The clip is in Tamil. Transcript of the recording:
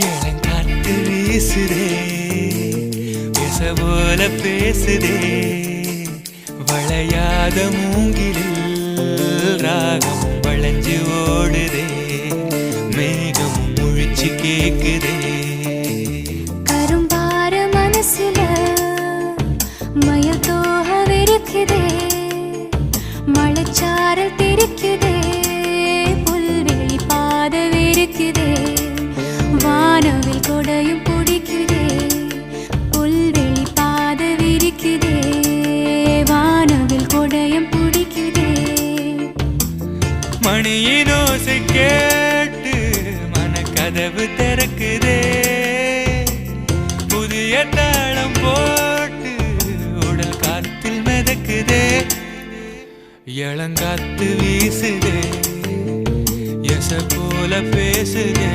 இளங்காத்து வீசுதே பேச போல பேசுதே வளையாத மூங்கிலில் ராகம் வளைஞ்சு ஓடுதே மேகம் முழிச்சு கேக்குதே கரும்பார மனசுல மயில் தோகவிருக்குதே மழைச்சாரல் தெரிக்குதே புல்வெளி பாதவிருக்குதே வானவில் கொடையும் பிடிக்குதே புல்வெளி பாதவிருக்குதே வானவில் கொடையும் பிடிக்குதே மணியின் ஓசை கேட்டு மனக்கதவு திறக்குதே புதிய தாளம் போட்டு உடல் காத்தில் மிதக்குதே இளங்காத்து வீசுதே எச போல பேசுதே